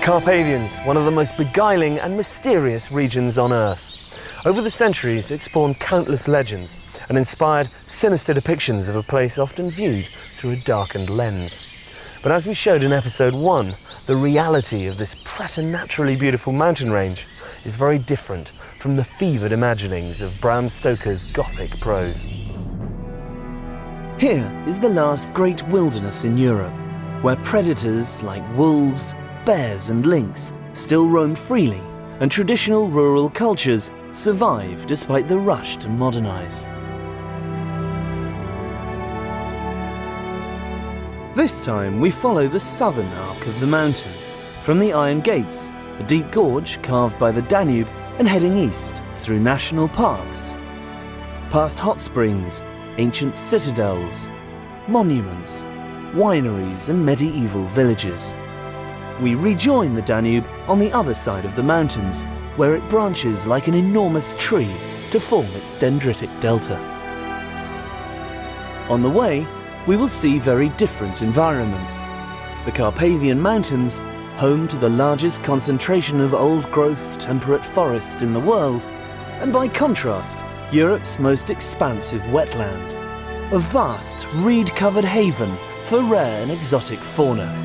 Carpathians, one of the most beguiling and mysterious regions on Earth. Over the centuries, it spawned countless legends and inspired sinister depictions of a place often viewed through a darkened lens. But as we showed in episode 1, the reality of this preternaturally beautiful mountain range is very different from the fevered imaginings of Bram Stoker's Gothic prose. Here is the last great wilderness in Europe, where predators like wolves, bears and lynx still roam freely, and traditional rural cultures survive despite the rush to modernize. This time we follow the southern arc of the mountains, from the Iron Gates, a deep gorge carved by the Danube, and heading east through national parks, past hot springs, ancient citadels, monuments, wineries and medieval villages. We rejoin the Danube on the other side of the mountains, where it branches like an enormous tree to form its dendritic delta. On the way, we will see very different environments. The Carpathian Mountains, home to the largest concentration of old-growth temperate forest in the world, and by contrast, Europe's most expansive wetland, a vast, reed-covered haven for rare and exotic fauna.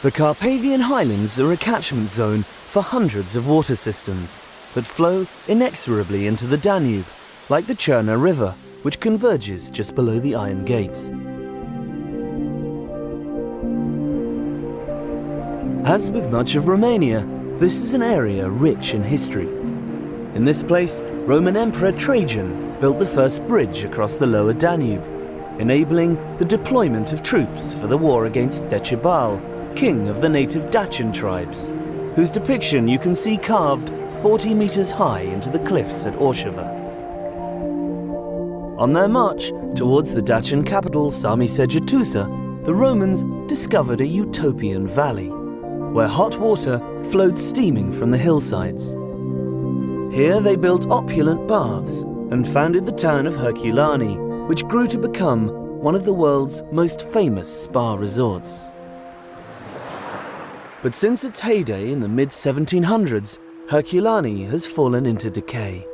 The Carpathian Highlands are a catchment zone for hundreds of water systems that flow inexorably into the Danube, like the Cherna River, which converges just below the Iron Gates. As with much of Romania, this is an area rich in history. In this place, Roman Emperor Trajan built the first bridge across the lower Danube, enabling the deployment of troops for the war against Decebal, king of the native Dacian tribes, whose depiction you can see carved 40 meters high into the cliffs at Orshava. On their march towards the Dacian capital Sami-Segetusa, the Romans discovered a utopian valley, where hot water flowed steaming from the hillsides. Here they built opulent baths and founded the town of Herculani, which grew to become one of the world's most famous spa resorts. But since its heyday in the mid-1700s, Herculani has fallen into decay.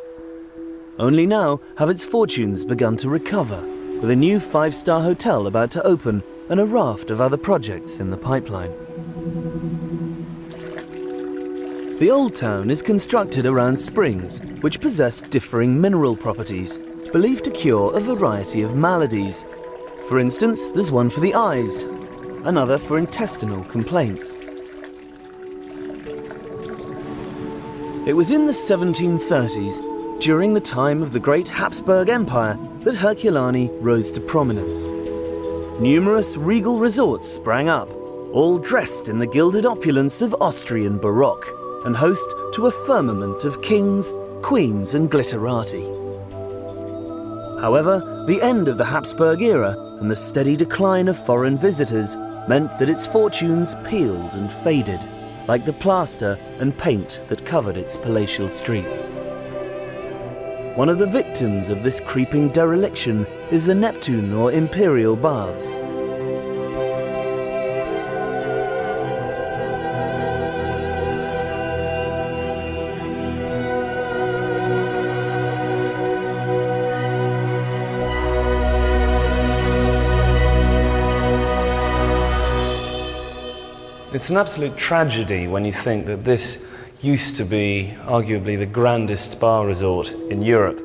Only now have its fortunes begun to recover, with a new 5-star hotel about to open and a raft of other projects in the pipeline. The old town is constructed around springs, which possess differing mineral properties, believed to cure a variety of maladies. For instance, there's one for the eyes, another for intestinal complaints. It was in the 1730s, during the time of the Great Habsburg Empire, that Herculani rose to prominence. Numerous regal resorts sprang up, all dressed in the gilded opulence of Austrian Baroque, and host to a firmament of kings, queens and glitterati. However, the end of the Habsburg era and the steady decline of foreign visitors meant that its fortunes peeled and faded, like the plaster and paint that covered its palatial streets. One of the victims of this creeping dereliction is the Neptune or Imperial Baths. It's an absolute tragedy when you think that this used to be arguably the grandest spa resort in Europe.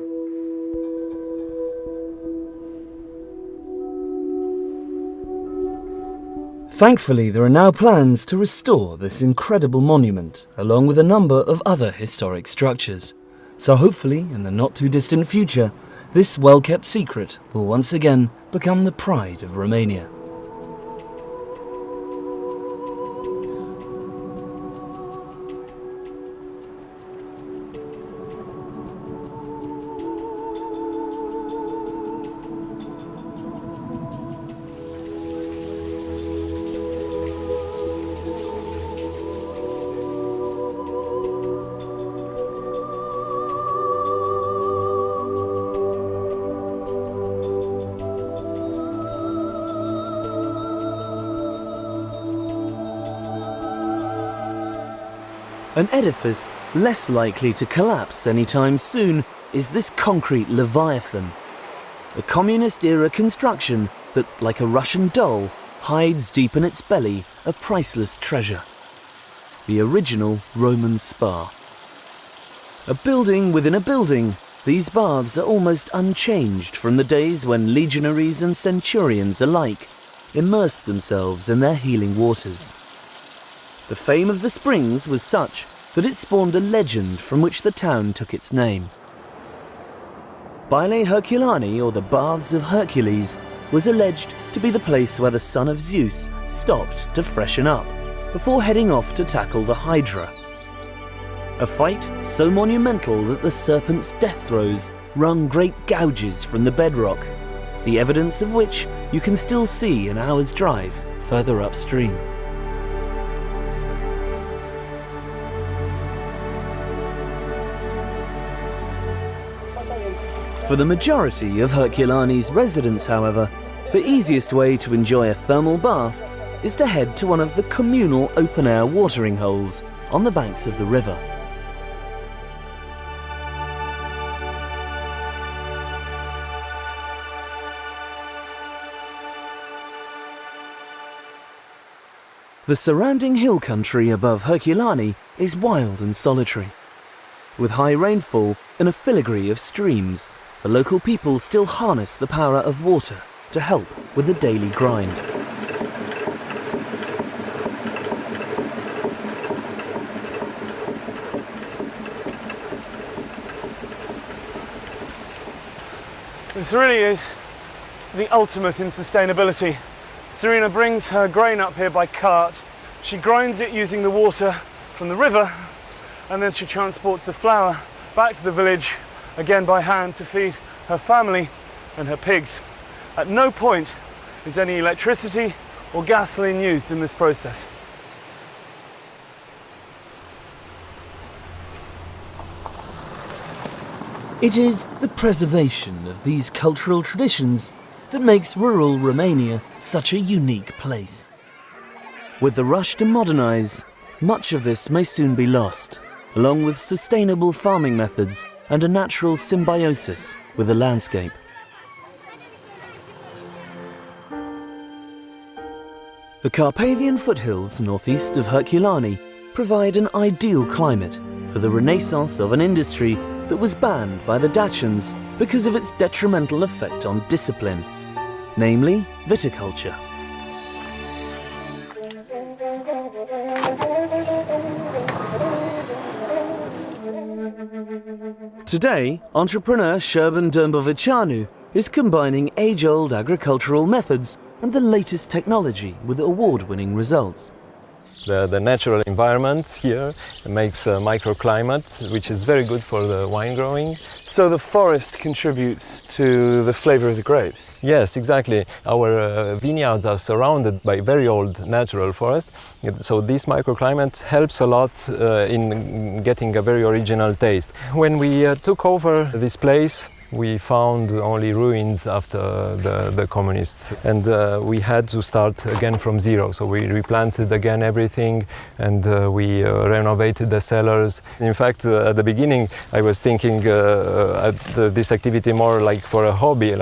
Thankfully, there are now plans to restore this incredible monument, along with a number of other historic structures. So hopefully, in the not-too-distant future, this well-kept secret will once again become the pride of Romania. An edifice less likely to collapse anytime soon is this concrete leviathan. A communist-era construction that, like a Russian doll, hides deep in its belly a priceless treasure. The original Roman spa. A building within a building, these baths are almost unchanged from the days when legionaries and centurions alike immersed themselves in their healing waters. The fame of the springs was such that it spawned a legend from which the town took its name. Baile Herculani, or the Baths of Hercules, was alleged to be the place where the son of Zeus stopped to freshen up before heading off to tackle the Hydra. A fight so monumental that the serpent's death throes wrung great gouges from the bedrock, the evidence of which you can still see an hour's drive further upstream. For the majority of Herculani's residents, however, the easiest way to enjoy a thermal bath is to head to one of the communal open-air watering holes on the banks of the river. The surrounding hill country above Herculani is wild and solitary. With high rainfall and a filigree of streams, the local people still harness the power of water to help with the daily grind. This really is the ultimate in sustainability. Serena brings her grain up here by cart. She grinds it using the water from the river, and then she transports the flour back to the village, again by hand, to feed her family and her pigs. At no point is any electricity or gasoline used in this process. It is the preservation of these cultural traditions that makes rural Romania such a unique place. With the rush to modernise, much of this may soon be lost, along with sustainable farming methods and a natural symbiosis with the landscape. The Carpathian foothills northeast of Herculani provide an ideal climate for the renaissance of an industry that was banned by the Dacians because of its detrimental effect on discipline, namely viticulture. Today, entrepreneur Șerban Dâmboviceanu is combining age-old agricultural methods and the latest technology with award-winning results. The natural environment here makes a microclimate, which is very good for the wine growing. So the forest contributes to the flavour of the grapes? Yes, exactly. Our vineyards are surrounded by very old natural forest, so this microclimate helps a lot in getting a very original taste. When we took over this place, we found only ruins after the communists, and we had to start again from zero. So we replanted again everything, and we renovated the cellars. In fact, at the beginning I was thinking this activity more like for a hobby,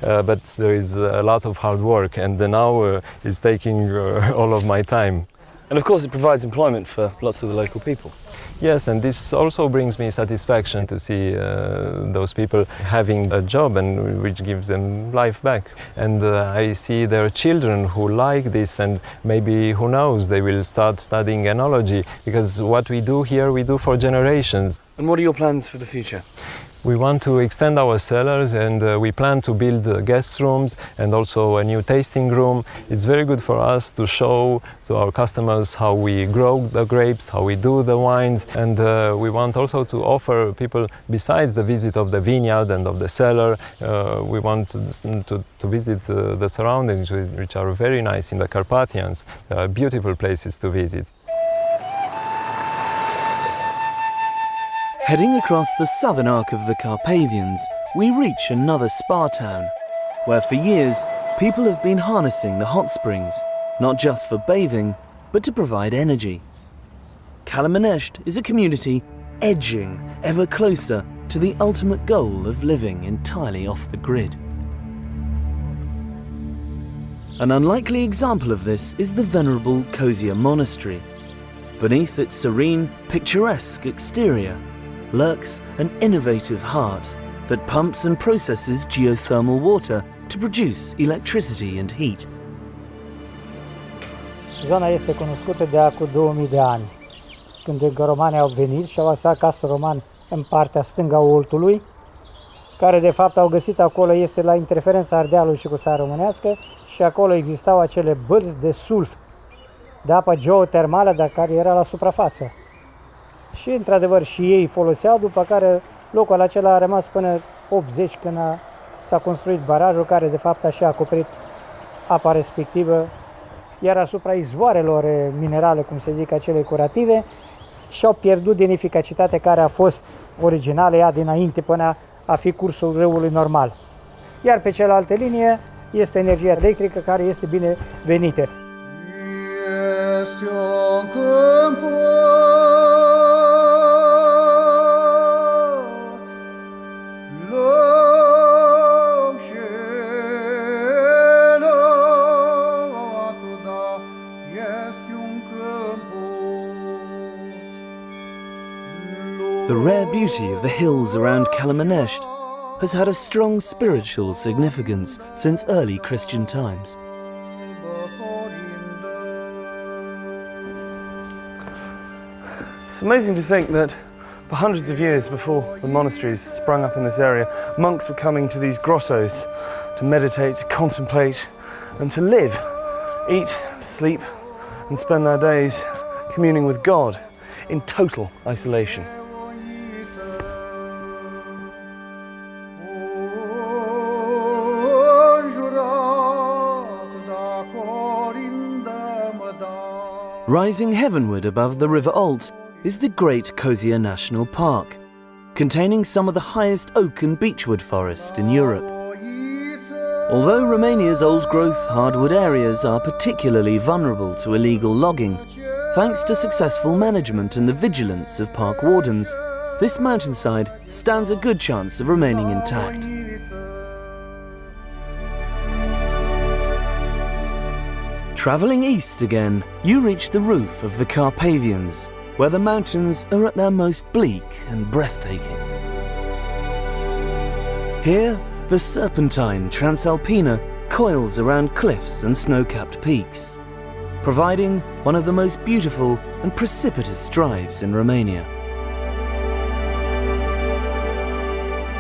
but there is a lot of hard work, and now it's taking all of my time. And of course it provides employment for lots of the local people. Yes, and this also brings me satisfaction to see those people having a job, and which gives them life back. And I see their children who like this, and maybe, who knows, they will start studying enology, because what we do here, we do for generations. And what are your plans for the future? We want to extend our cellars, and we plan to build guest rooms and also a new tasting room. It's very good for us to show to our customers how we grow the grapes, how we do the wines, and we want also to offer people, besides the visit of the vineyard and of the cellar, we want to visit the surroundings, which are very nice in the Carpathians. There are beautiful places to visit. Heading across the southern arc of the Carpathians, we reach another spa town, where for years people have been harnessing the hot springs, not just for bathing, but to provide energy. Kálmán is a community edging ever closer to the ultimate goal of living entirely off the grid. An unlikely example of this is the venerable Kozia monastery. Beneath its serene, picturesque exterior lurks an innovative heart that pumps and processes geothermal water to produce electricity and heat. Zona este cunoscută de acum 2000 de ani, când romanii au venit și au lăsat castul roman în partea stângă a Oltului, care de fapt au găsit acolo, este la interferența Ardealului și cu țara românească, și acolo existau acele bălți de sulf, de apă geotermală, dar care era la suprafață. Și într-adevăr și ei foloseau, după care locul acela a rămas până 80, când s-a construit barajul, care de fapt a și acoperit apa respectivă, iar asupra izvoarelor minerale, cum se zic, acele curative, și-au pierdut din eficacitatea care a fost originală, ea dinainte, până a fi cursul râului normal. Iar pe cealaltă linie este energia electrică, care este binevenită. Este un câmp The rare beauty of the hills around Kálmán has had a strong spiritual significance since early Christian times. It's amazing to think that for hundreds of years before the monasteries sprung up in this area, monks were coming to these grottos to meditate, to contemplate, and to live, eat, sleep, and spend their days communing with God in total isolation. Rising heavenward above the River Olt is the Great Kozia National Park, containing some of the highest oak and beechwood forest in Europe. Although Romania's old-growth hardwood areas are particularly vulnerable to illegal logging, thanks to successful management and the vigilance of park wardens, this mountainside stands a good chance of remaining intact. Travelling east again, you reach the roof of the Carpathians, where the mountains are at their most bleak and breathtaking. Here, the serpentine Transalpina coils around cliffs and snow-capped peaks, providing one of the most beautiful and precipitous drives in Romania.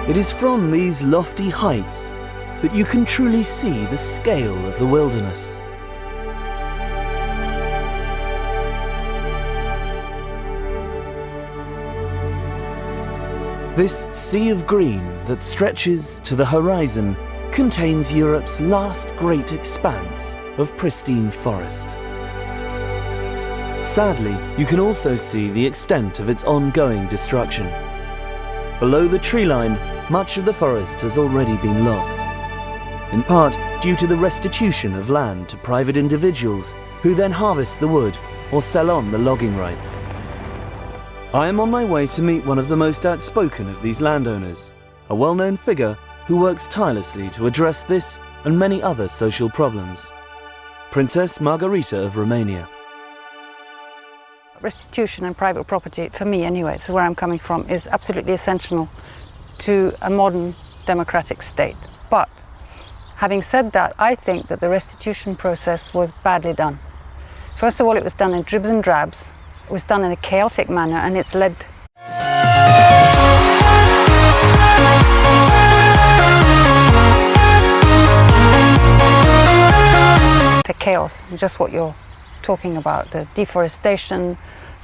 It is from these lofty heights that you can truly see the scale of the wilderness. This sea of green that stretches to the horizon contains Europe's last great expanse of pristine forest. Sadly, you can also see the extent of its ongoing destruction. Below the tree line, much of the forest has already been lost, in part due to the restitution of land to private individuals who then harvest the wood or sell on the logging rights. I am on my way to meet one of the most outspoken of these landowners, a well-known figure who works tirelessly to address this and many other social problems. Princess Margarita of Romania. Restitution and private property, for me anyway, this is where I'm coming from, is absolutely essential to a modern democratic state. But having said that, I think that the restitution process was badly done. First of all, it was done in dribs and drabs. It was done in a chaotic manner, and it's led to chaos, just what you're talking about, the deforestation,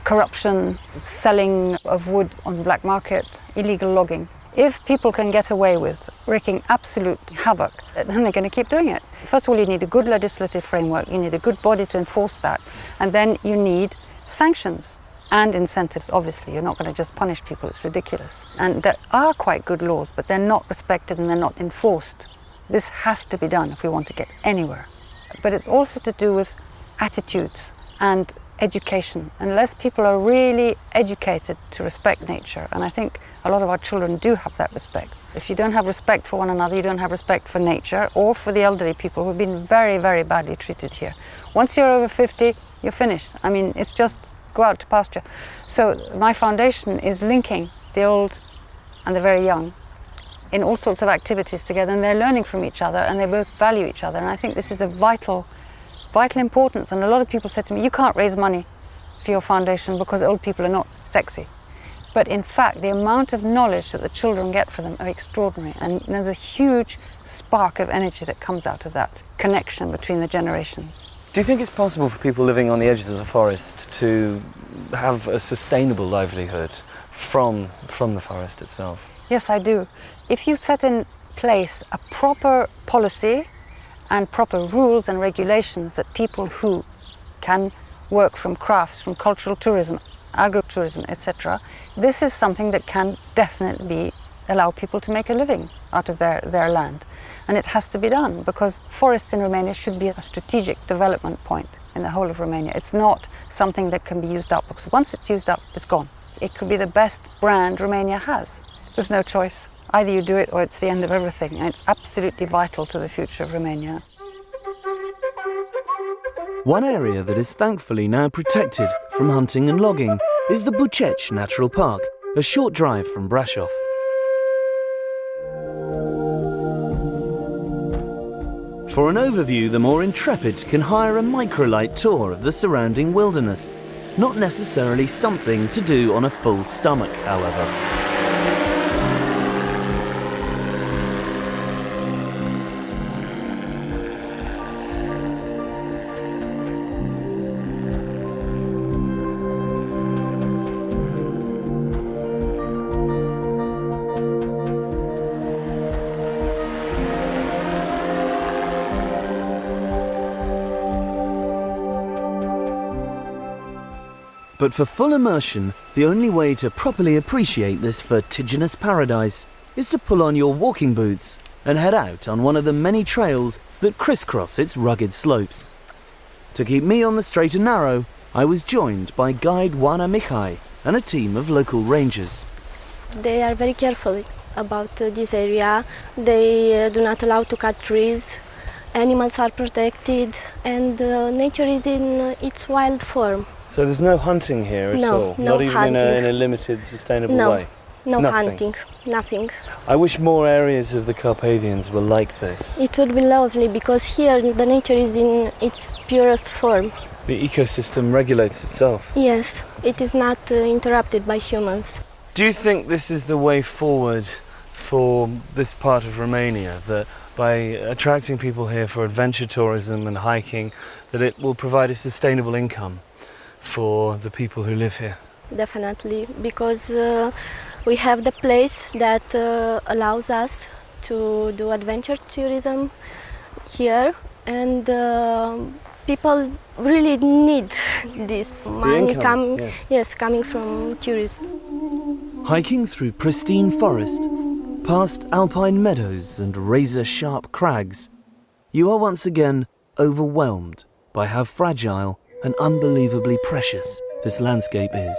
corruption, selling of wood on the black market, illegal logging. If people can get away with wreaking absolute havoc, then they're going to keep doing it. First of all, you need a good legislative framework, you need a good body to enforce that, and then you need sanctions and incentives. Obviously, you're not going to just punish people, it's ridiculous. And there are quite good laws, but they're not respected and they're not enforced. This has to be done if we want to get anywhere. But it's also to do with attitudes and education. Unless people are really educated to respect nature, and I think a lot of our children do have that respect. If you don't have respect for one another, you don't have respect for nature or for the elderly people who've been very, very badly treated here. Once you're over 50, you're finished. I mean, it's just go out to pasture. So my foundation is linking the old and the very young in all sorts of activities together, and they're learning from each other and they both value each other. And I think this is a vital importance. And a lot of people said to me, you can't raise money for your foundation because old people are not sexy. But in fact, the amount of knowledge that the children get from them are extraordinary. And there's a huge spark of energy that comes out of that connection between the generations. Do you think it's possible for people living on the edges of the forest to have a sustainable livelihood from the forest itself? Yes, I do. If you set in place a proper policy and proper rules and regulations that people who can work from crafts, from cultural tourism, agritourism, etc., this is something that can definitely allow people to make a living out of their land. And it has to be done because forests in Romania should be a strategic development point in the whole of Romania. It's not something that can be used up, because once it's used up, it's gone. It could be the best brand Romania has. There's no choice. Either you do it or it's the end of everything. And it's absolutely vital to the future of Romania. One area that is thankfully now protected from hunting and logging is the Buceci Natural Park, a short drive from Brașov. For an overview, the more intrepid can hire a microlight tour of the surrounding wilderness. Not necessarily something to do on a full stomach, however. But for full immersion, the only way to properly appreciate this vertiginous paradise is to pull on your walking boots and head out on one of the many trails that crisscross its rugged slopes. To keep me on the straight and narrow, I was joined by guide Oana Mihai and a team of local rangers. They are very careful about this area. They do not allow to cut trees. Animals are protected, and nature is in its wild form. So there's no hunting here at all? No, not even hunting. in a limited, sustainable way? No Nothing. hunting, nothing. I wish more areas of the Carpathians were like this. It would be lovely, because here the nature is in its purest form. The ecosystem regulates itself. Yes, it is not interrupted by humans. Do you think this is the way forward for this part of Romania, that by attracting people here for adventure tourism and hiking, that it will provide a sustainable income for the people who live here? Definitely, because we have the place that allows us to do adventure tourism here, and people really need this money coming from tourism. Hiking through pristine forest, past alpine meadows and razor-sharp crags, you are once again overwhelmed by how fragile and unbelievably precious this landscape is.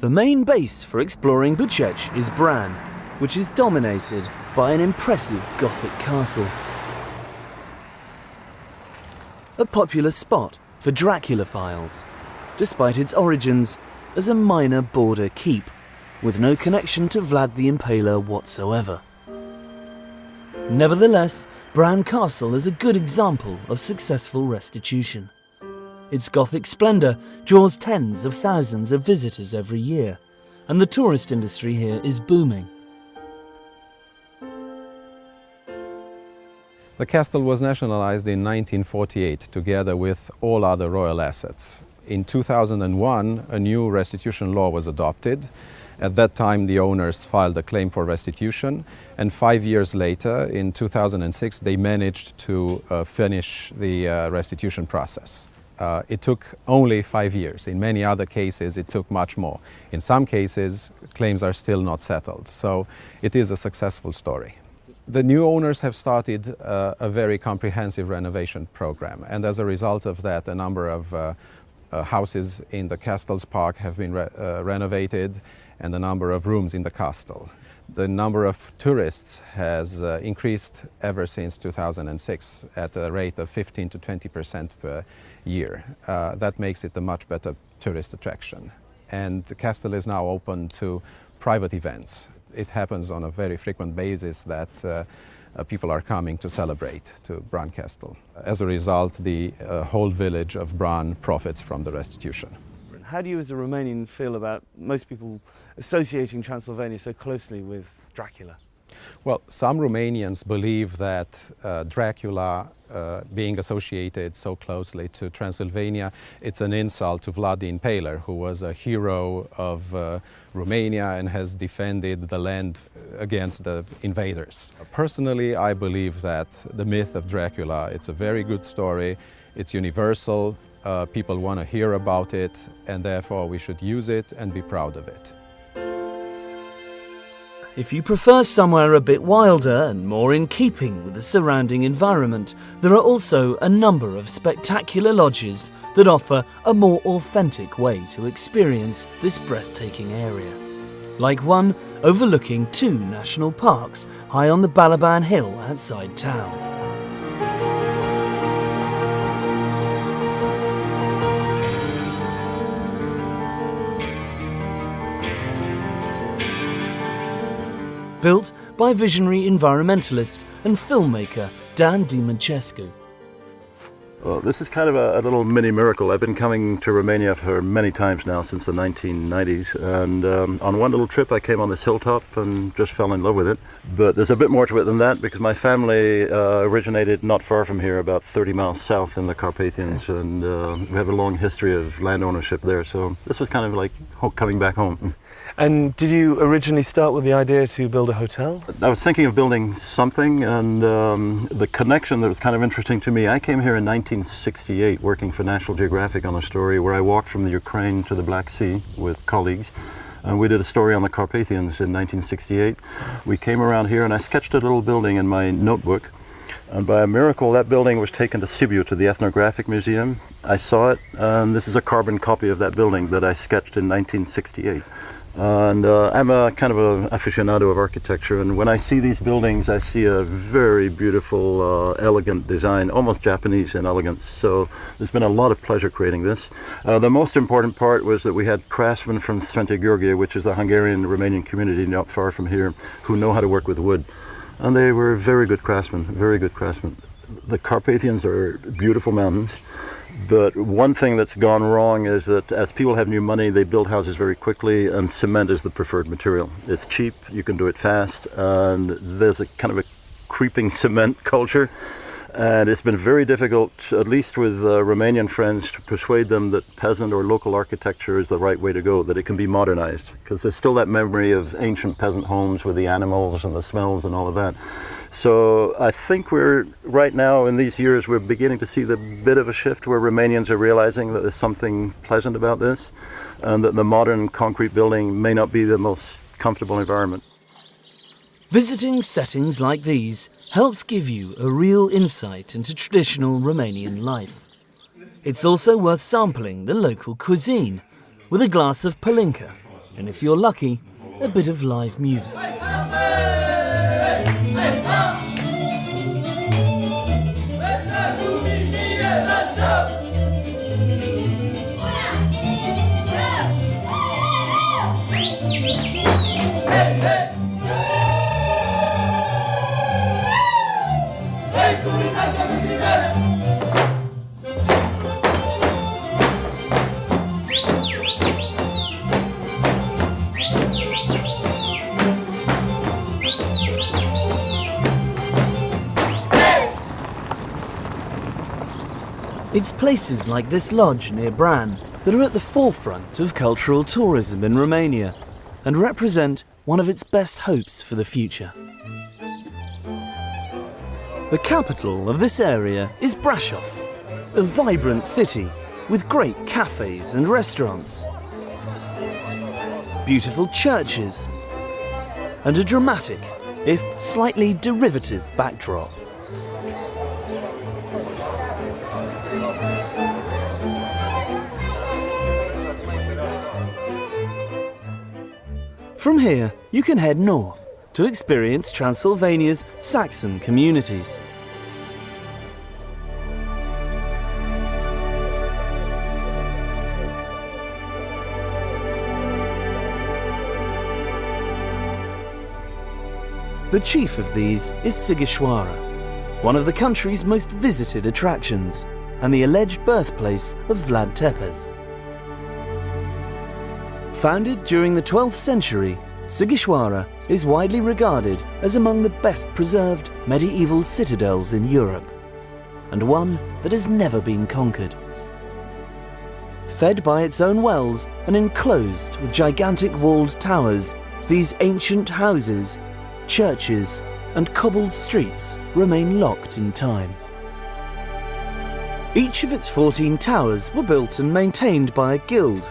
The main base for exploring Buceci is Bran, which is dominated by an impressive Gothic castle. A popular spot for Draculophiles, despite its origins as a minor border keep, with no connection to Vlad the Impaler whatsoever. Nevertheless, Bran Castle is a good example of successful restitution. Its Gothic splendour draws tens of thousands of visitors every year, and the tourist industry here is booming. The castle was nationalized in 1948 together with all other royal assets. In 2001, a new restitution law was adopted. At that time, the owners filed a claim for restitution, and 5 years later, in 2006, they managed to finish the restitution process. It took only 5 years. In many other cases, it took much more. In some cases, claims are still not settled. So it is a successful story. The new owners have started a very comprehensive renovation program, and as a result of that, a number of houses in the castle's park have been renovated, and the number of rooms in the castle. The number of tourists has increased ever since 2006 at a rate of 15 to 20% per year. That makes it a much better tourist attraction. And the castle is now open to private events. It happens on a very frequent basis that people are coming to celebrate to Bran Castle. As a result, the whole village of Bran profits from the restitution. How do you as a Romanian feel about most people associating Transylvania so closely with Dracula? Well, some Romanians believe that Dracula being associated so closely to Transylvania, it's an insult to Vlad the Impaler, who was a hero of Romania and has defended the land against the invaders. Personally, I believe that the myth of Dracula, it's a very good story, it's universal, people want to hear about it, and therefore we should use it and be proud of it. If you prefer somewhere a bit wilder and more in keeping with the surrounding environment, there are also a number of spectacular lodges that offer a more authentic way to experience this breathtaking area. Like one overlooking 2 national parks high on the Balaban Hill outside town. Built by visionary environmentalist and filmmaker Dan Dimancescu. Well, this is kind of a little mini miracle. I've been coming to Romania for many times now since the 1990s, and on one little trip I came on this hilltop and just fell in love with it. But there's a bit more to it than that, because my family originated not far from here, about 30 miles south in the Carpathians, and we have a long history of land ownership there, so this was kind of like coming back home. And did you originally start with the idea to build a hotel? I was thinking of building something, and the connection that was kind of interesting to me, I came here in 1968 working for National Geographic on a story where I walked from the Ukraine to the Black Sea with colleagues. And we did a story on the Carpathians in 1968. We came around here and I sketched a little building in my notebook. And by a miracle, that building was taken to Sibiu, to the Ethnographic Museum. I saw it, and this is a carbon copy of that building that I sketched in 1968. And I'm a kind of an aficionado of architecture, and when I see these buildings, I see a very beautiful, elegant design, almost Japanese in elegance. So there's been a lot of pleasure creating this. The most important part was that we had craftsmen from Sfântu Gheorghe, which is the Hungarian-Romanian community not far from here, who know how to work with wood. And they were very good craftsmen, very good craftsmen. The Carpathians are beautiful mountains. But one thing that's gone wrong is that as people have new money, they build houses very quickly, and cement is the preferred material. It's cheap, you can do it fast, and there's a kind of a creeping cement culture. And it's been very difficult, at least with Romanian friends, to persuade them that peasant or local architecture is the right way to go, that it can be modernized. Because there's still that memory of ancient peasant homes with the animals and the smells and all of that. So I think we're, right now in these years, we're beginning to see the bit of a shift where Romanians are realizing that there's something pleasant about this, and that the modern concrete building may not be the most comfortable environment. Visiting settings like these helps give you a real insight into traditional Romanian life. It's also worth sampling the local cuisine with a glass of palinka, and if you're lucky, a bit of live music. It's places like this lodge near Bran that are at the forefront of cultural tourism in Romania and represent one of its best hopes for the future. The capital of this area is Brașov, a vibrant city with great cafes and restaurants, beautiful churches, and a dramatic, if slightly derivative, backdrop. From here, you can head north to experience Transylvania's Saxon communities. The chief of these is Sighișoara, one of the country's most visited attractions and the alleged birthplace of Vlad Tepes. Founded during the 12th century, Sighișoara is widely regarded as among the best preserved medieval citadels in Europe, and one that has never been conquered. Fed by its own wells and enclosed with gigantic walled towers, these ancient houses, churches, and cobbled streets remain locked in time. Each of its 14 towers were built and maintained by a guild.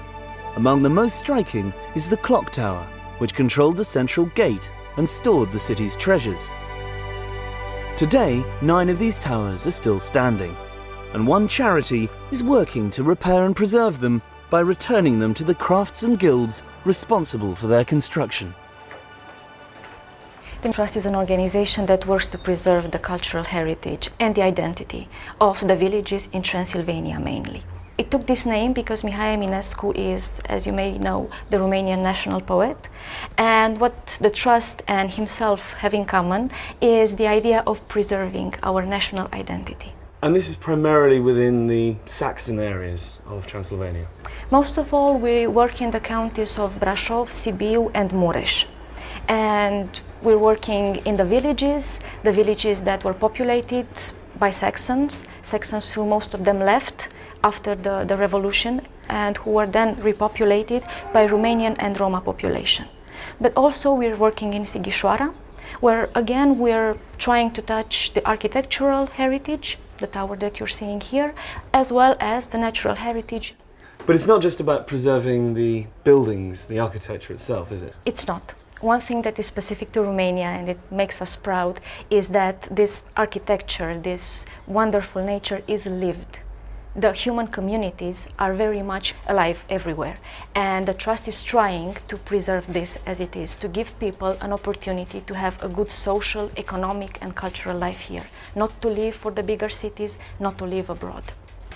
Among the most striking is the clock tower, which controlled the central gate and stored the city's treasures. Today, 9 of these towers are still standing, and one charity is working to repair and preserve them by returning them to the crafts and guilds responsible for their construction. The Trust is an organization that works to preserve the cultural heritage and the identity of the villages in Transylvania mainly. It took this name because Mihai Eminescu is, as you may know, the Romanian national poet. And what the Trust and himself have in common is the idea of preserving our national identity. And this is primarily within the Saxon areas of Transylvania? Most of all, we work in the counties of Brașov, Sibiu and Mureș. And we're working in the villages that were populated by Saxons who most of them left after the revolution and who were then repopulated by Romanian and Roma population. But also we're working in Sighișoara, where again we're trying to touch the architectural heritage, the tower that you're seeing here, as well as the natural heritage. But it's not just about preserving the buildings, the architecture itself, is it? It's not. One thing that is specific to Romania and it makes us proud is that this architecture, this wonderful nature is lived. The human communities are very much alive everywhere, and the Trust is trying to preserve this as it is, to give people an opportunity to have a good social, economic and cultural life here, not to live for the bigger cities, not to live abroad.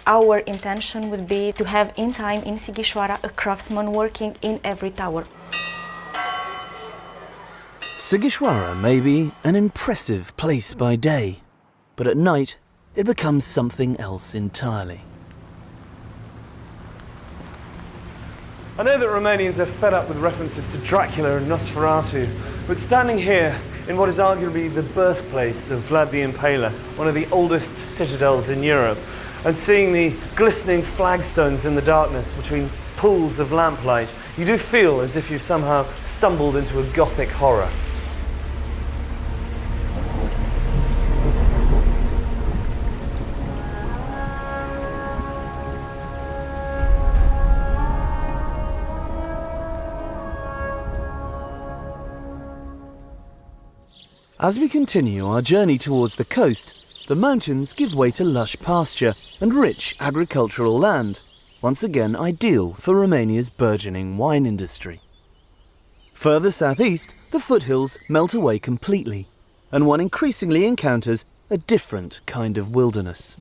Our intention would be to have in time in Sighișoara a craftsman working in every tower. Sighișoara may be an impressive place by day, but at night it becomes something else entirely. I know that Romanians are fed up with references to Dracula and Nosferatu, but standing here in what is arguably the birthplace of Vlad the Impaler, one of the oldest citadels in Europe, and seeing the glistening flagstones in the darkness between pools of lamplight, you do feel as if you've somehow stumbled into a Gothic horror. As we continue our journey towards the coast, the mountains give way to lush pasture and rich agricultural land, once again ideal for Romania's burgeoning wine industry. Further southeast, the foothills melt away completely, and one increasingly encounters a different kind of wilderness.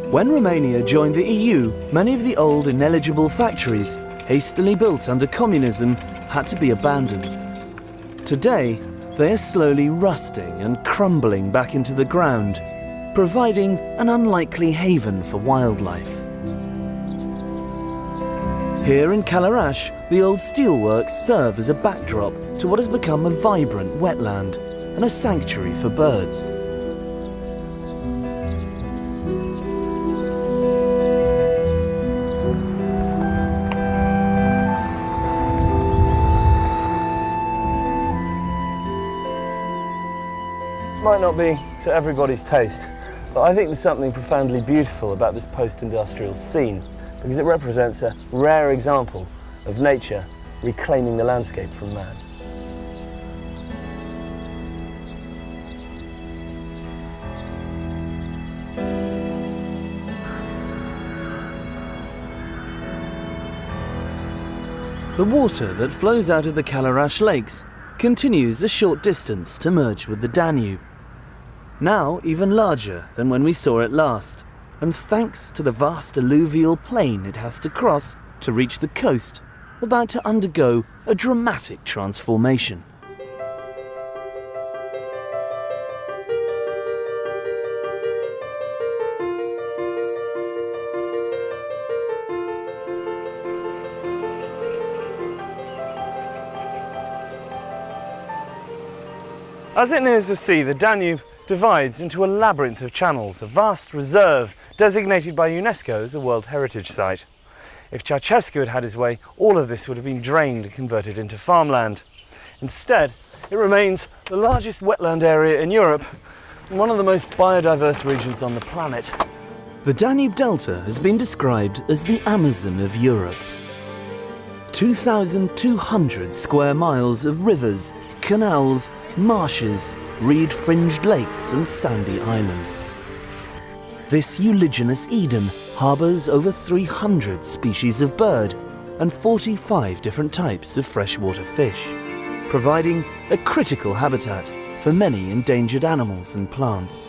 When Romania joined the EU, many of the old ineligible factories, hastily built under communism, had to be abandoned. Today, they are slowly rusting and crumbling back into the ground, providing an unlikely haven for wildlife. Here in Kalarash, the old steelworks serve as a backdrop to what has become a vibrant wetland and a sanctuary for birds. Might not be to everybody's taste, but I think there's something profoundly beautiful about this post-industrial scene, because it represents a rare example of nature reclaiming the landscape from man. The water that flows out of the Kalarash lakes continues a short distance to merge with the Danube. Now even larger than when we saw it last, and thanks to the vast alluvial plain it has to cross to reach the coast, about to undergo a dramatic transformation. As it nears the sea, the Danube divides into a labyrinth of channels, a vast reserve designated by UNESCO as a World Heritage Site. If Ceausescu had had his way, all of this would have been drained and converted into farmland. Instead, it remains the largest wetland area in Europe and one of the most biodiverse regions on the planet. The Danube Delta has been described as the Amazon of Europe. 2,200 square miles of rivers, canals, marshes, reed-fringed lakes and sandy islands. This euliginous Eden harbours over 300 species of bird and 45 different types of freshwater fish, providing a critical habitat for many endangered animals and plants.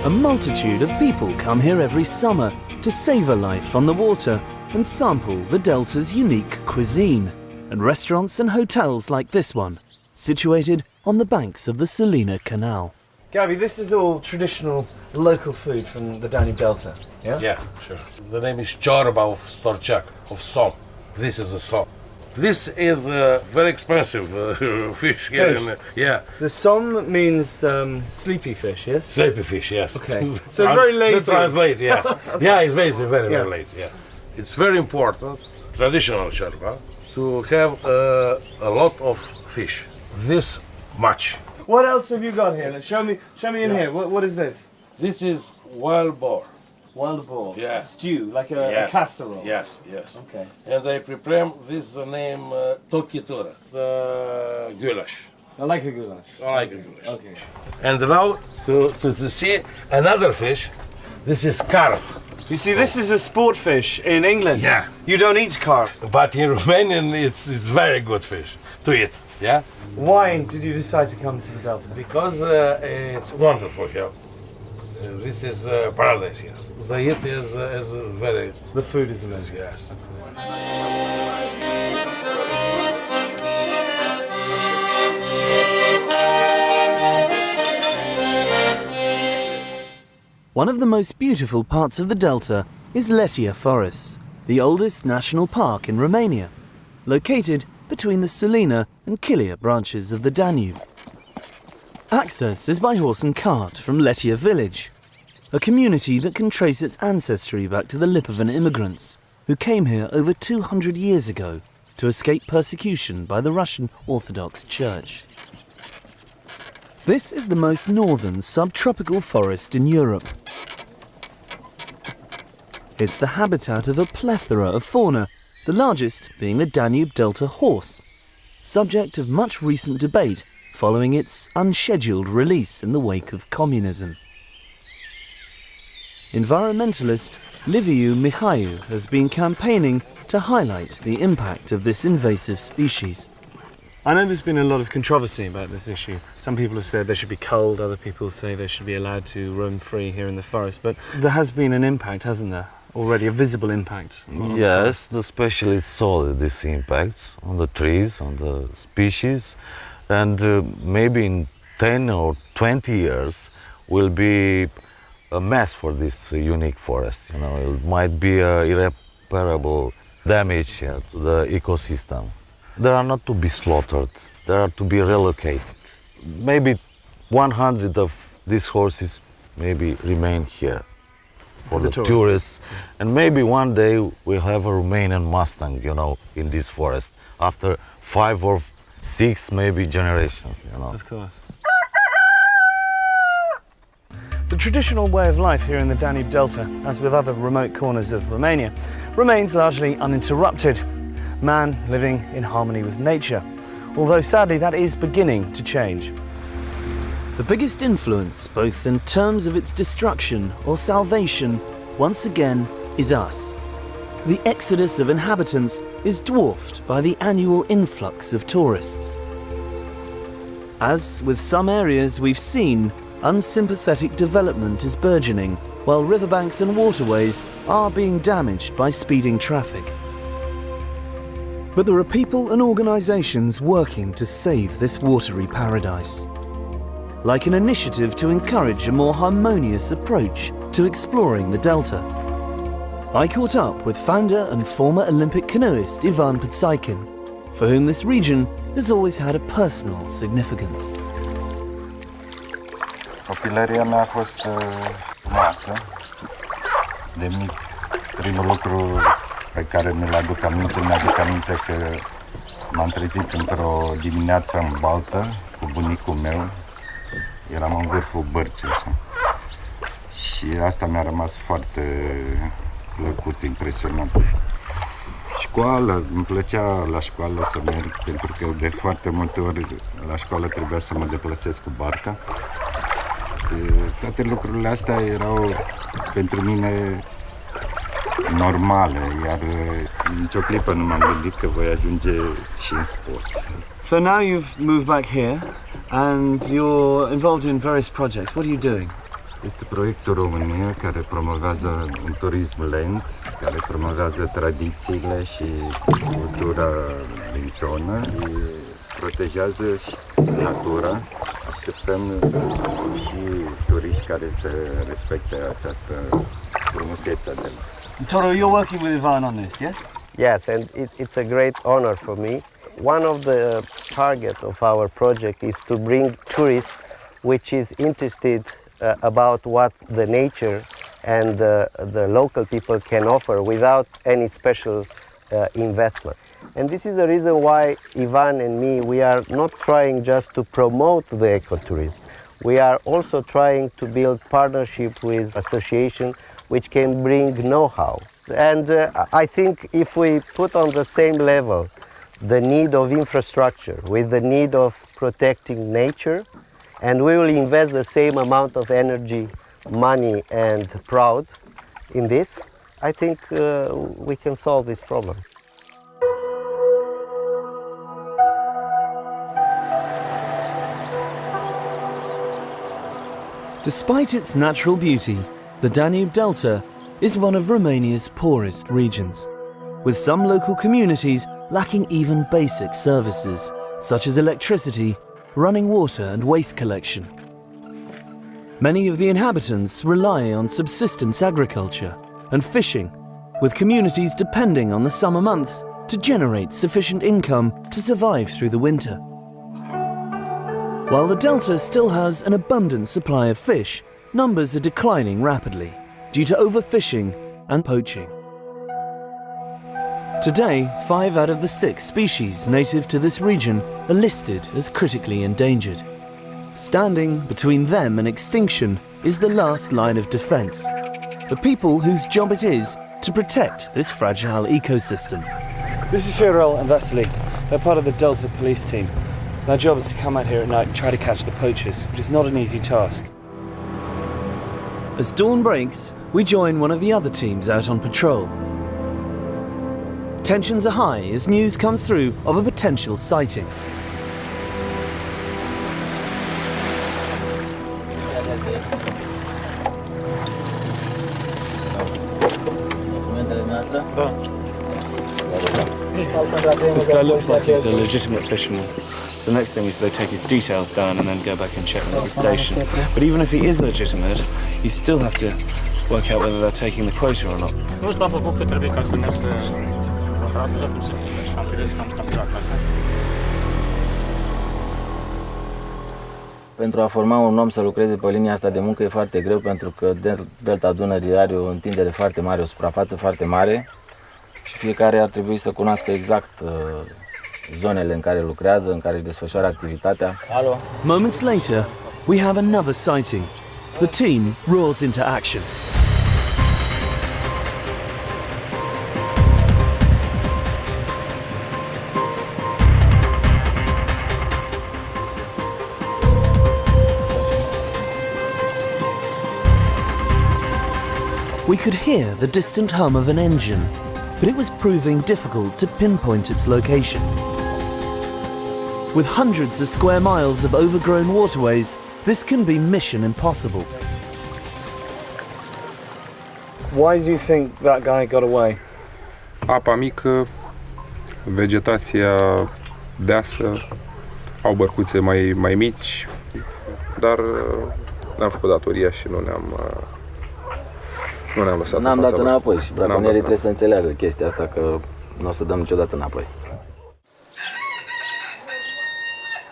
A multitude of people come here every summer to savour life on the water and sample the Delta's unique cuisine, and restaurants and hotels like this one, situated on the banks of the Sulina Canal. Gabi, this is all traditional local food from the Danube Delta, yeah? Yeah, sure. The name is Chorba of Storchak, of som. This is a som. This is a very expensive fish here. Yeah. The som means sleepy fish, yes? Sleepy fish, yes. Okay. So it's very lazy. To translate, yes. Okay. Yeah, it's very lazy, yeah. It's very important, traditional chorba, to have a lot of fish. This much. What else have you got here? Show me in here. What is this? This is wild boar. Wild boar. Yeah. Stew, like a casserole. Yes, yes. Okay. And they prepare this name tokitura, goulash. I like a goulash. I like a goulash. Okay. And now to see another fish. This is carp. You see, this is a sport fish in England. Yeah. You don't eat carp. But in Romanian, it's very good fish to eat. Yeah. Why did you decide to come to the Delta? Because it's wonderful here. This is paradise here. The heat is very. The food is amazing. Yes. Absolutely. One of the most beautiful parts of the Delta is Letia Forest, the oldest national park in Romania, located between the Sulina and Chilia branches of the Danube. Access is by horse and cart from Letia village, a community that can trace its ancestry back to the Lipovan immigrants who came here over 200 years ago to escape persecution by the Russian Orthodox Church. This is the most northern subtropical forest in Europe. It's the habitat of a plethora of fauna, the largest being the Danube Delta horse, subject of much recent debate following its unscheduled release in the wake of communism. Environmentalist Liviu Mihaiu has been campaigning to highlight the impact of this invasive species. I know there's been a lot of controversy about this issue. Some people have said they should be culled, other people say they should be allowed to roam free here in the forest, but there has been an impact, hasn't there? Already a visible impact. Yes, the specialists saw this impact on the trees, on the species, and maybe in 10 or 20 years will be a mess for this unique forest. You know, it might be irreparable damage to the ecosystem. They are not to be slaughtered, they are to be relocated. Maybe 100 of these horses maybe remain here for the tourists. And maybe one day we'll have a Romanian Mustang, you know, in this forest, after 5 or 6 maybe generations, you know. Of course. The traditional way of life here in the Danube Delta, as with other remote corners of Romania, remains largely uninterrupted. Man living in harmony with nature, although sadly that is beginning to change. The biggest influence, both in terms of its destruction or salvation, once again is us. The exodus of inhabitants is dwarfed by the annual influx of tourists. As with some areas we've seen, unsympathetic development is burgeoning, while riverbanks and waterways are being damaged by speeding traffic. But there are people and organisations working to save this watery paradise. Like an initiative to encourage a more harmonious approach to exploring the delta. I caught up with founder and former Olympic canoeist Ivan Pățaican, for whom this region has always had a personal significance. Copilăria mea a fost frumoasă. De mic, primul lucru pe care mi-l aduc aminte că m-am trezit într-o dimineață în baltă cu bunicul meu. Eram în vârful bărcii așa. Și asta mi-a rămas foarte plăcut, impresionant. Școală, îmi plăcea la școală să merg, pentru că de foarte multe ori la școală trebuia să mă deplasez cu barca. Toate lucrurile astea erau pentru mine normale, iar nicio clipă nu m-am gândit că voi ajunge și în sport. So now you've moved back here and you're involved in various projects. What are you doing? Este proiectul România care promovează un turism lent, care promovează tradițiile și cultura din zonă, protejează și natura. Așteptăm și turiști care să respecte această frumusețe de Toro, you're working with Ivan on this, yes? Yes, and it's a great honor for me. One of the targets of our project is to bring tourists which is interested about what the nature and the local people can offer without any special investment. And this is the reason why Ivan and me, we are not trying just to promote the ecotourism. We are also trying to build partnership with associations which can bring know-how. And I think if we put on the same level the need of infrastructure with the need of protecting nature, and we will invest the same amount of energy, money and pride in this, I think we can solve this problem. Despite its natural beauty, the Danube Delta is one of Romania's poorest regions, with some local communities lacking even basic services, such as electricity, running water and waste collection. Many of the inhabitants rely on subsistence agriculture and fishing, with communities depending on the summer months to generate sufficient income to survive through the winter. While the delta still has an abundant supply of fish, numbers are declining rapidly due to overfishing and poaching. Today, 5 out of the 6 species native to this region are listed as critically endangered. Standing between them and extinction is the last line of defence, the people whose job it is to protect this fragile ecosystem. This is Firol and Vasily. They're part of the Delta police team. Their job is to come out here at night and try to catch the poachers, which is not an easy task. As dawn breaks, we join one of the other teams out on patrol. Tensions are high as news comes through of a potential sighting. This guy looks like he's a legitimate fisherman. So the next thing is they take his details down and then go back and check them at the station. But even if he is legitimate, you still have to work out whether they're taking the quota or not. Pentru a forma un om să lucreze pe linia asta de muncă e foarte greu pentru că delta Dunării are o întindere foarte mare, o suprafață foarte mare și fiecare ar trebui să cunoască exact zonele în care lucrează, în care își desfășoară activitatea. Moments later, we have another sighting. The team roars into action. We could hear the distant hum of an engine, but it was proving difficult to pinpoint its location. With hundreds of square miles of overgrown waterways, this can be mission impossible. Why do you think that guy got away? Apa mică, vegetația deasă, au bărcuțe mai mici, dar n-am făcut datoria și nu ne-am lăsat. N-am dat înapoi și braconierii trebuie să înțeleagă chestia asta că nu o să dăm niciodată înapoi.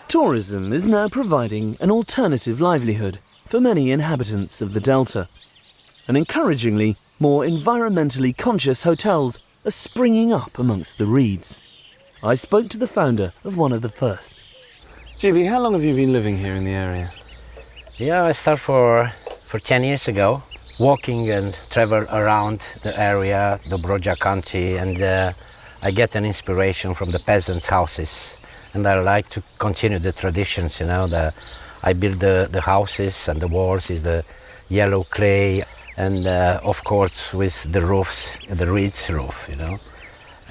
Tourism is now providing an alternative livelihood for many inhabitants of the Delta. And encouragingly, more environmentally conscious hotels are springing up amongst the reeds. I spoke to the founder of one of the first. GB, how long have you been living here in the area? Yeah, I started for 10 years ago, walking and travel around the area, the Dobroja country, and I get an inspiration from the peasants' houses. And I like to continue the traditions, you know. I build the houses and the walls is the yellow clay, and of course with the roofs, the reeds roof, you know.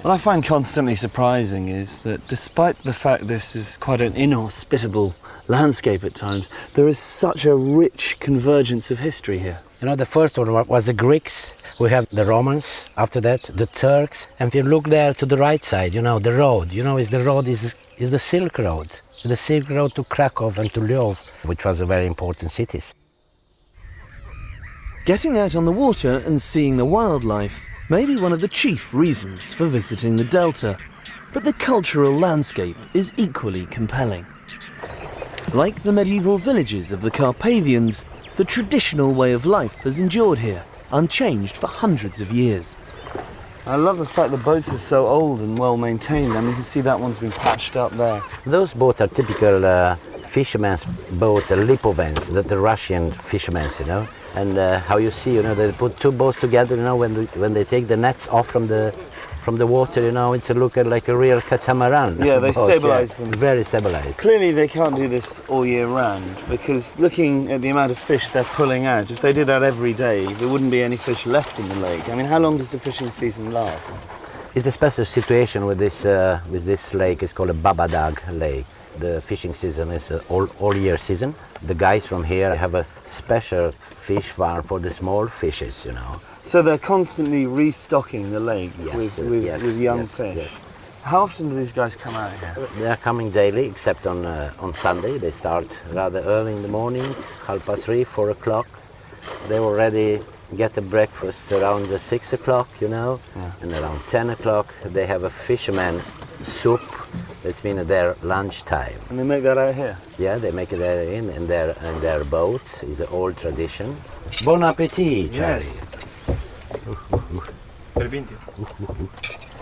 What I find constantly surprising is that despite the fact this is quite an inhospitable landscape at times, there is such a rich convergence of history here. You know, the first one was the Greeks, we have the Romans, after that the Turks, and if you look there to the right side, you know, the road, you know, is the Silk Road. The Silk Road to Krakow and to Lviv, which was a very important cities. Getting out on the water and seeing the wildlife may be one of the chief reasons for visiting the Delta, but the cultural landscape is equally compelling. Like the medieval villages of the Carpathians, the traditional way of life has endured here, unchanged for hundreds of years. I love the fact the boats are so old and well maintained. I mean, you can see that one's been patched up there. Those boats are typical fishermen's boats, lipovans, the Russian fishermen, you know. And how you see, you know, they put two boats together, you know, when they take the nets off from the water, you know, it's like a real catamaran. Yeah, they stabilise them. Very stabilised. Clearly they can't do this all year round, because looking at the amount of fish they're pulling out, if they did that every day, there wouldn't be any fish left in the lake. I mean, how long does the fishing season last? It's a special situation with this lake. It's called a Babadag lake. The fishing season is an all year season. The guys from here have a special fish farm for the small fishes, you know. So they're constantly restocking the lake with young fish. Yes. How often do these guys come out here? They are coming daily, except on Sunday. They start rather early in the morning, 3:30, 4 o'clock. They already get a breakfast around 6 o'clock, you know, and around 10 o'clock they have a fisherman soup. It's been their lunchtime. And they make that out here? Yeah, they make it in their boats. It's an old tradition. Bon appetit, Charlie. Yes.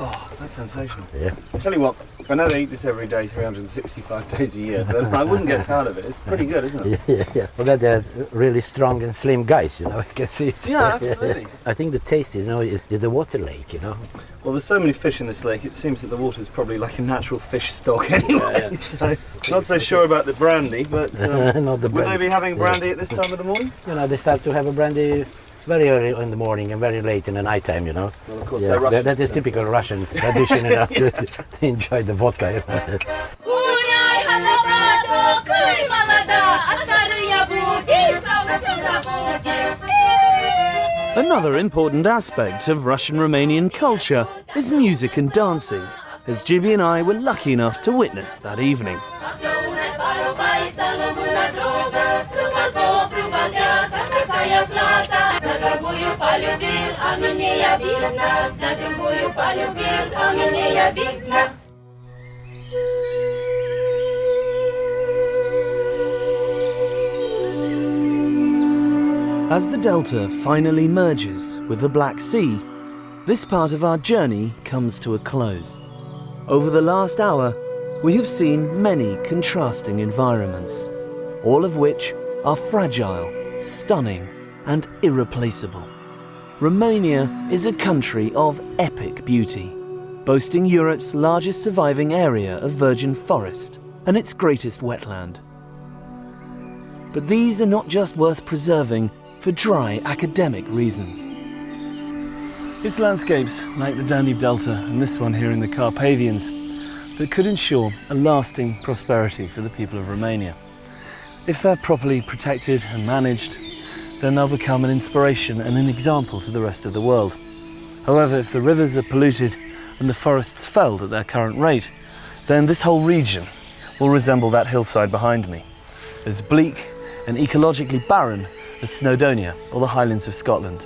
Oh, that's sensational. Yeah. I tell you what, I know they eat this every day, 365 days a year, but I wouldn't get tired of it. It's pretty good, isn't it? Yeah. Well, they're really strong and slim guys, you know. You can see it. Yeah, absolutely. I think the taste, you know, is the water lake, you know. Well, there's so many fish in this lake, it seems that the water's probably like a natural fish stock anyway. Yeah. So, not so sure about the brandy, but Not the would brandy. they be having brandy at this time of the morning? You know, they start to have a brandy very early in the morning and very late in the night time, you know. Well, of course, they're Russian. That is typical Russian tradition, you know, to enjoy the vodka. You know. Another important aspect of Russian-Romanian culture is music and dancing, as Gibi and I were lucky enough to witness that evening. As the delta finally merges with the Black Sea, this part of our journey comes to a close. Over the last hour, we have seen many contrasting environments, all of which are fragile, stunning, and irreplaceable. Romania is a country of epic beauty, boasting Europe's largest surviving area of virgin forest and its greatest wetland. But these are not just worth preserving for dry academic reasons. It's landscapes like the Danube Delta and this one here in the Carpathians that could ensure a lasting prosperity for the people of Romania. If they're properly protected and managed, then they'll become an inspiration and an example to the rest of the world. However, if the rivers are polluted and the forests felled at their current rate, then this whole region will resemble that hillside behind me, as bleak and ecologically barren as Snowdonia or the Highlands of Scotland.